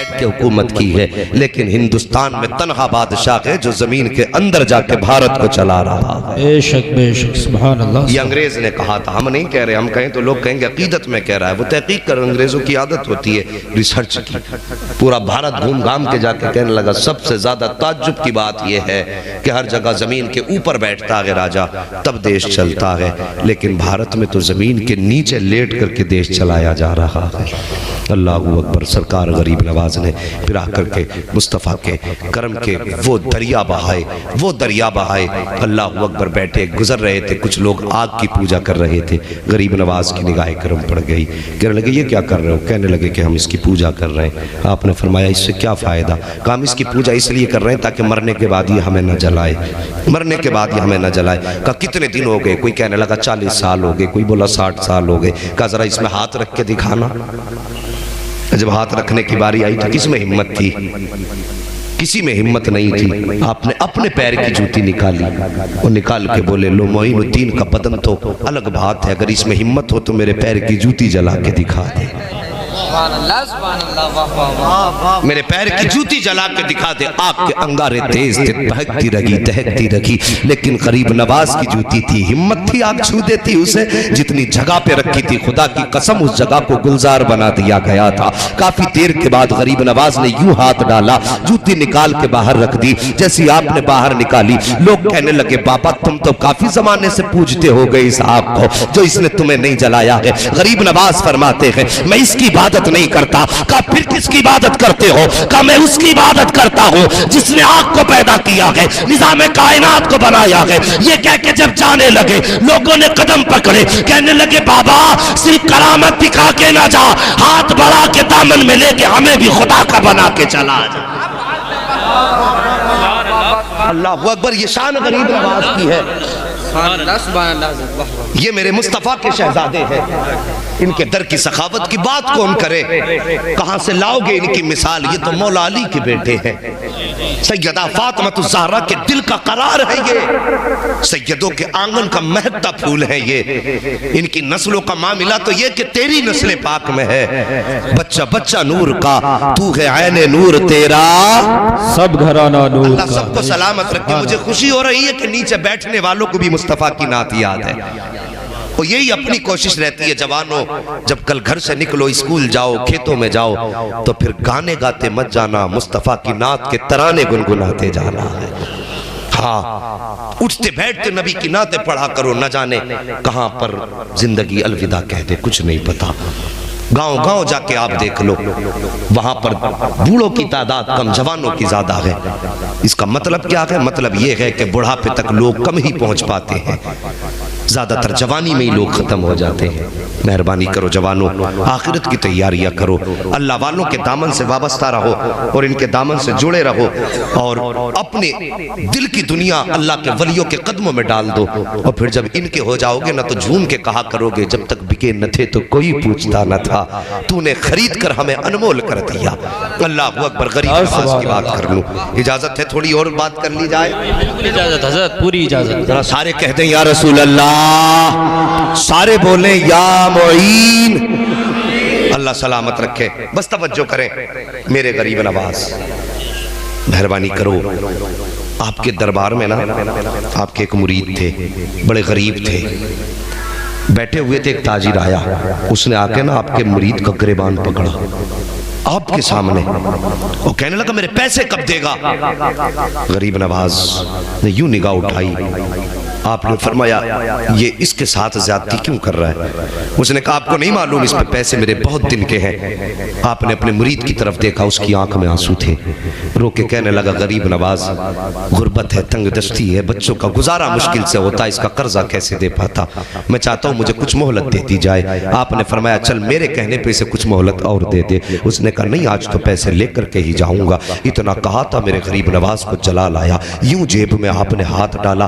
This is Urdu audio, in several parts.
بیٹھ کے حکومت کی ہے، لیکن ہندوستان میں تنہا بادشاہ ہے جو زمین کے اندر جا کے بھارت کو چلا رہا ہے۔ بے شک سبحان اللہ۔ یہ انگریز نے کہا تھا، ہم نہیں کہہ رہے، ہم کہیں تو لوگ کہیں گے عقیدت میں کہہ رہا ہے، وہ تحقیق کر، انگریزوں کی عادت ہوتی ہے ریسرچ کی، پورا بھارت گھوم گھام کے جا کے کہنے لگا سب سے زیادہ تعجب کی بات یہ ہے کہ ہر جگہ زمین کے اوپر بیٹھتا ہے راجہ تب دیش چلتا ہے، لیکن بھارت میں تو زمین کے نیچے لیٹ کر کے دیش چلایا جا رہا ہے۔ اللہ اکبر۔ سرکار غریب نواز نے پھر آ کر کے مصطفیٰ کے کرم کے وہ دریا بہائے، اللہ اکبر۔ بیٹھے گزر رہے تھے کچھ لوگ، آگ کی پوجا کر رہے تھے، غریب نواز کی نگاہ کرم پڑ گئی، کہنے لگے یہ کیا کر رہے ہو؟ کہنے لگے کہ ہم اس کی پوجا کر رہے ہیں۔ آپ نے فرمایا اس سے کیا فائدہ؟ کہا ہم اس کی پوجا اس لیے کر رہے ہیں تاکہ مرنے کے بعد یہ ہمیں نہ جلائے، مرنے کے بعد یہ ہمیں نہ جلائے۔ کہا کتنے دن ہو گئے؟ کوئی کہنے لگا 40 سال ہو گئے، کوئی بولا 60 سال ہو گئے۔ کہا ذرا اس میں ہاتھ رکھ کے دکھانا۔ جب ہاتھ رکھنے کی باری آئی تو کس میں ہمت تھی؟ کسی میں ہمت نہیں تھی۔ آپ نے اپنے پیر کی جوتی نکالی اور نکال کے بولے لو معین الدین کا بدن تو الگ بات ہے، اگر اس میں ہمت ہو تو میرے پیر کی جوتی جلا کے دکھا دے، میرے پیر کی جوتی جلا کے دکھا دے۔ آگ کے انگارے تیز تھے، بہکتی رہی دہکتی رہی، لیکن غریب نواز کی جوتی تھی، ہمت تھی، آگ چھو دیتی اسے۔ جتنی جگہ پہ رکھی تھی خدا کی قسم اس جگہ کو گلزار بنا دیا گیا تھا۔ کافی دیر کے بعد غریب نواز نے یوں ہاتھ ڈالا، جوتی نکال کے باہر رکھ دی۔ جیسی آپ نے باہر نکالی لوگ کہنے لگے بابا تم تو کافی زمانے سے پوجتے ہو گئے اس آگ کو جو اس نے تمہیں نہیں جلایا ہے۔ غریب نواز فرماتے ہیں میں اس کی عبادت نہیں کرتا۔ کہا پھر کس کی عبادت کرتے ہو؟ کہا میں اس کی عبادت کرتا ہوں جس نے آگ کو پیدا کیا ہے، نظام کائنات کو بنایا ہے۔ یہ کہہ کے جب جانے لگے لوگوں نے قدم پکڑے، کہنے لگے بابا صرف کرامت دکھا کے نہ جا، ہاتھ بڑھا کے دامن میں لے کے ہمیں بھی خدا کا بنا کے چلا جا۔ اللہ اکبر۔ یہ شان غریب نواز کی ہے، یہ میرے مصطفیٰ کے شہزادے ہیں، ان کے در کی سخاوت کی بات کون کرے؟ کہاں سے لاؤ گے ان کی مثال؟ یہ تو مولا علی کے بیٹے ہیں، سیدہ فاطمہ الزہرا کے دل کا قرار ہے، یہ سیدوں کے آنگن کا مہکتا پھول ہے، یہ ان کی نسلوں کا معاملہ تو یہ کہ تیری نسل پاک میں ہے۔ بچہ بچہ نور کا، تو ہے عین نور تیرا، سب گھرانہ نور کا۔ اللہ سب کو سلامت رکھے۔ مجھے خوشی ہو رہی ہے کہ نیچے بیٹھنے والوں کو بھی مصطفیٰ کی نعت یاد ہے، اور یہی اپنی کوشش رہتی ہے جوانوں، جب کل گھر سے نکلو، اسکول جاؤ، کھیتوں میں جاؤ، تو پھر گانے گاتے مت جانا، مصطفیٰ کی نعت کے ترانے گنگناتے جانا ہے۔ ہاں اٹھتے بیٹھتے نبی کی نعتیں پڑھا کرو، نہ جانے کہاں پر زندگی الوداع کہہ دے، کچھ نہیں پتا۔ گاؤں گاؤں جا کے آپ دیکھ لو، وہاں پر بوڑھوں کی تعداد کم، جوانوں کی زیادہ ہے۔ اس کا مطلب کیا ہے؟ مطلب یہ ہے کہ بڑھاپے تک لوگ کم ہی پہنچ پاتے ہیں، زیادہ تر جوانی میں ہی لوگ ختم ہو جاتے ہیں۔ مہربانی کرو جوانوں، آخرت کی تیاریاں کرو، اللہ والوں کے دامن سے وابستہ رہو اور ان کے دامن سے جڑے رہو، اور اپنے دل کی دنیا اللہ کے ولیوں کے قدموں میں ڈال دو، اور پھر جب ان کے ہو جاؤ گے نہ تو جھوم کے کہا کرو گے جب تک بکے نہ تھے تو کوئی پوچھتا نہ تھا، تو نے خرید کر ہمیں انمول کر دیا۔ اللہ اکبر۔ غریب نواز کی بات کر لوں، اجازت ہے تھوڑی اور بات کر لی جائے؟ اجازت حضرت، پوری اجازت۔ ذرا سارے کہہ دیں یا رسول اللہ، سارے بولیں یا معین۔ اللہ سلامت رکھے۔ بس توجہ کریں میرے غریب نواز، مہربانی کرو۔ آپ کے دربار میں نا آپ کے ایک مرید تھے، بڑے غریب تھے، بیٹھے ہوئے تھے، ایک تاجر آیا، اس نے آ کے نا آپ کے مرید کا گریبان پکڑا آپ کے سامنے، وہ کہنے لگا میرے پیسے کب دے گا؟ غریب نواز نے یوں نگاہ اٹھائی، آپ نے فرمایا یہ اس کے ساتھ زیادتی کیوں کر رہا ہے؟ اس نے کہا آپ کو نہیں معلوم اس پہ پیسے میرے بہت دن کے ہیں۔ آپ نے اپنے مرید کی طرف دیکھا، اس کی آنکھ میں آنسو تھے، رو کے کہنے لگا غریب نواز غربت ہے، تنگ دستی ہے، بچوں کا گزارا مشکل سے ہوتا ہے، اس کا قرضہ کیسے دے پاتا، میں چاہتا ہوں مجھے کچھ مہلت دے دی جائے۔ آپ نے فرمایا چل میرے کہنے پہ اسے کچھ مہلت اور دے دے۔ اس نے کہا نہیں آج تو پیسے لے کر کے ہی جاؤں گا۔ اتنا کہا تھا میرے غریب نواز کو جلال آیا، یوں جیب میں آپ نے ہاتھ ڈالا،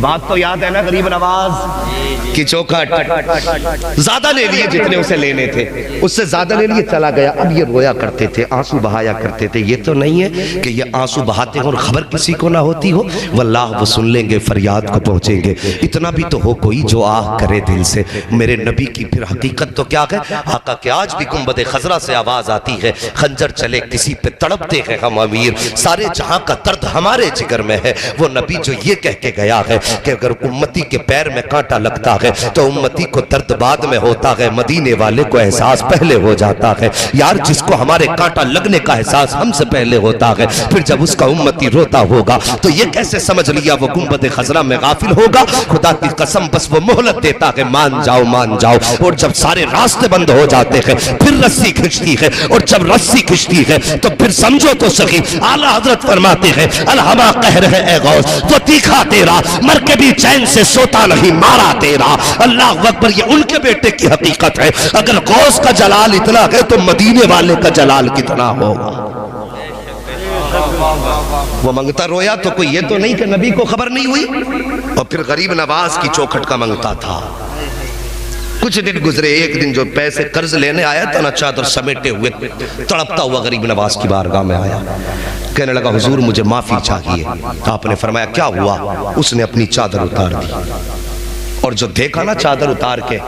بات تو یاد ہے نا غریب نواز کی چوکھٹ، زیادہ لے لیے جتنے اسے لینے تھے، اس سے زیادہ لے لیے، چلا گیا۔ اب یہ رویا کرتے تھے، آنسو بہایا کرتے تھے۔ یہ تو نہیں ہے کہ یہ آنسو بہاتے ہیں اور خبر کسی کو نہ ہوتی ہو، واللہ وہ سن لیں گے، فریاد کو پہنچیں گے۔ اتنا بھی تو ہو کوئی جو آہ کرے دل سے۔ میرے نبی کی پھر حقیقت تو کیا ہے؟ آقا کہ آج بھی گنبد خضرا سے آواز آتی ہے، خنجر چلے کسی پہ تڑپتے ہیں ہم امیر، سارے جہاں کا درد ہمارے جگر میں ہے۔ وہ نبی جو یہ کہہ کے گیا ہے کہ اگر امتی کے پیر میں کانٹا لگتا ہے تو امتی کو درد بعد میں ہوتا ہے، مدینے والے کو احساس پہلے ہو جاتا ہے۔ یار جس کو ہمارے کانٹا لگنے کا احساس ہم سے پہلے ہوتا ہے، پھر جب اس کا امتی روتا ہوگا تو یہ کیسے سمجھ لیا وہ گنبد خضرا میں غافل ہوگا؟ خدا کی قسم بس وہ مہلت دیتا ہے، مان جاؤ مان جاؤ، اور جب سارے راستے بند ہو جاتے ہیں پھر رسی کھنچتی ہے، اور جب رسی کھنچتی ہے تو پھر سمجھو تو سخی اعلیٰ حضرت فرماتے ہیں الہما قہر ہے اے غوث، وہ تیکھا تیرا مر کے بھی چین سے سوتا نہیں مارا تیرا۔ اللہ اکبر، یہ ان کے بیٹے کی حقیقت ہے۔ اگر غوث کا جلال اتنا ہے تو مدینے والے کا جلال کتنا ہوگا؟ وہ منگتا رویا تو کوئی یہ تو نہیں کہ نبی کو خبر نہیں ہوئی، اور پھر غریب نواز کی چوکھٹ کا منگتا تھا۔ کچھ دن گزرے، ایک دن جو پیسے قرض لینے آیا تھا نا، چادر سمیٹے ہوئے تڑپتا ہوا غریب نواز کی بارگاہ میں آیا، کہنے لگا حضور مجھے معافی چاہیے۔ آپ نے فرمایا کیا ہوا؟ اس نے اپنی چادر اتار دی، اور جو دیکھا نا چادر اتار کے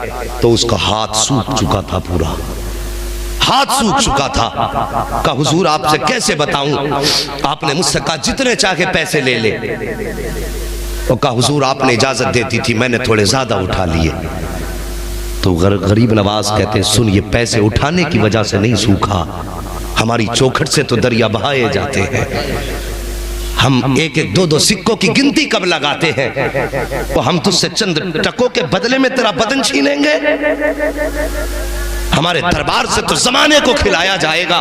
تو اس کا ہاتھ سوکھ چکا تھا، پورا ہاتھ سوکھ چکا تھا۔ کہا حضور آپ سے کیسے بتاؤں؟ آپ نے مجھ سے کہا جتنے چاہے پیسے لے لے، اور کہا حضور آپ نے اجازت دیتی تھی، میں نے تھوڑے زیادہ اٹھا لیے۔ تو غریب نواز کہتے ہیں سن، یہ پیسے اٹھانے کی وجہ سے نہیں سوکھا، ہماری چوکھٹ سے تو دریا بہائے جاتے ہیں۔ ہم ایک ایک دو دو سکوں کی گنتی کب لگاتے ہیں؟ وہ ہم تجھ سے چند ٹکوں کے بدلے میں تیرا بدن چھینیں گے؟ ہمارے دربار سے تو زمانے کو کھلایا جائے گا،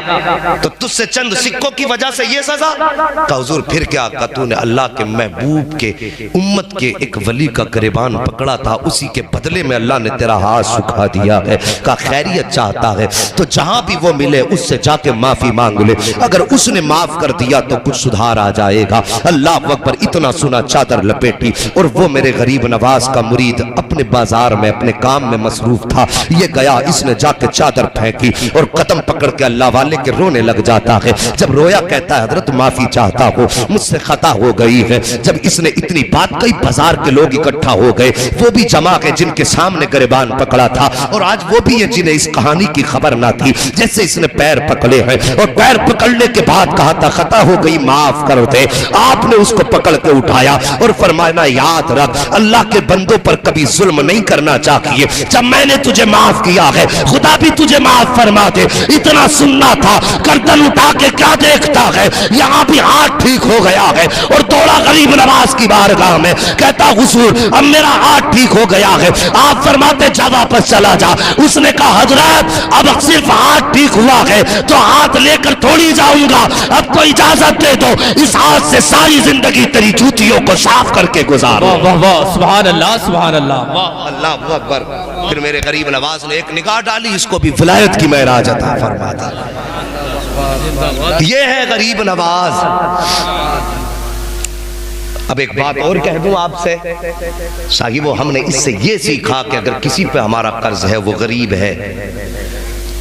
تو تجھ سے چند سکوں کی وجہ سے یہ سزا؟ کہا حضور پھر کیا؟ کہا تو نے اللہ کے محبوب کے امت کے ایک ولی کا گریبان پکڑا تھا، اسی کے بدلے میں اللہ نے تیرا ہاتھ سکھا دیا ہے۔ کہا خیریت چاہتا ہے تو جہاں بھی وہ ملے اس سے جا کے معافی مانگ لے، اگر اس نے معاف کر دیا تو کچھ سدھار آ جائے گا۔ اللہ اکبر، اتنا سنا چادر لپیٹی، اور وہ میرے غریب نواز کا مرید اپنے بازار میں اپنے کام میں مصروف تھا، یہ گیا، اس نے جا کے چادر پھینکی اور قدم پکڑ کے اللہ والے کے رونے لگ جاتا ہے۔ جب رویا کہتا ہے حضرت معافی چاہتا ہوں، مجھ سے خطا ہو گئی ہے۔ جب اس نے اتنی بات کئی، بازار کے لوگ اکٹھا ہو گئے، وہ بھی جمع ہے جن کے سامنے گریبان پکڑا تھا، اور آج وہ بھی ہیں جنہیں اس کہانی کی خبر نہ تھی۔ جیسے اس نے پیر پکڑے ہیں، اور پیر پکڑنے کے بعد کہا تھا خطا ہو گئی معاف کر دے، آپ نے اس کو پکڑ کے اٹھایا اور فرمایا یاد رکھ اللہ کے بندوں پر کبھی ظلم نہیں کرنا چاہیے، جب میں نے تجھے معاف کیا ہے خدا بھی تجھے معاف فرما دے۔ اتنا سننا تھا، گردن اٹھا کے کیا دیکھتا ہے؟ یہاں بھی ہاتھ ٹھیک ہو گیا ہے، اور دوڑا غریب نواز کی بارگاہ میں، کہتا حضور اب میرا ہاتھ ٹھیک ہو گیا ہے۔ آپ فرماتے جا واپس چلا جا۔ اس نے کہا حضرت اب صرف ہاتھ ٹھیک ہوا ہے تو ہاتھ لے کر تھوڑی جاؤں گا، اب تو اجازت دے دو، اس ہاتھ سے ساری زندگی تیری جوتیوں کو صاف کر کے گزارو۔ واہ واہ واہ، سبحان اللہ سبحان اللہ، واہ اللہ اکبر۔ پھر میرے غریب نواز نے ایک نگاہ ڈالی، اس کو بھی ولایت کی معراج عطا فرما دی۔ یہ ہے غریب نواز۔ اب ایک بات اور کہہ دوں آپ سے صاحبو، ہم نے اس سے یہ سیکھا کہ اگر کسی پہ ہمارا قرض ہے، وہ غریب ہے،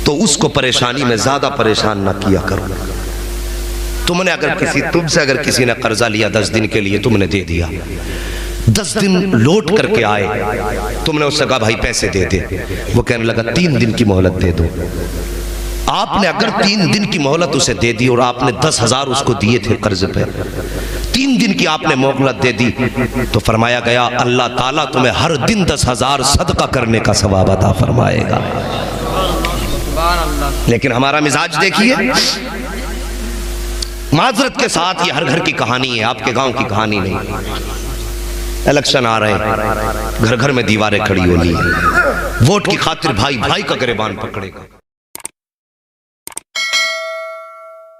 تو اس کو پریشانی میں زیادہ پریشان نہ کیا کرو۔ تم سے اگر کسی نے قرضہ لیا 10 دن کے لیے، تم نے دے دیا، 10 دن لوٹ کر کے آئے، تم نے اس سے کہا بھائی پیسے دے دے، وہ کہنے لگا 3 دن کی مہلت دے دو۔ آپ نے اگر 3 دن کی مہلت اسے دے دی، اور آپ نے 10,000 اس کو دیے تھے قرض پہ، 3 دن کی آپ نے مہلت دے دی، تو فرمایا گیا اللہ تعالیٰ تمہیں ہر دن 10,000 صدقہ کرنے کا ثواب عطا فرمائے گا۔ لیکن ہمارا مزاج دیکھیے، معذرت کے ساتھ یہ ہر گھر کی کہانی ہے، آپ کے گاؤں کی کہانی نہیں۔ الیکشن آ رہے ہیں، گھر گھر میں دیواریں کھڑی ہونی ہیں، ووٹ کی خاطر بھائی بھائی کا گریبان پکڑے گا۔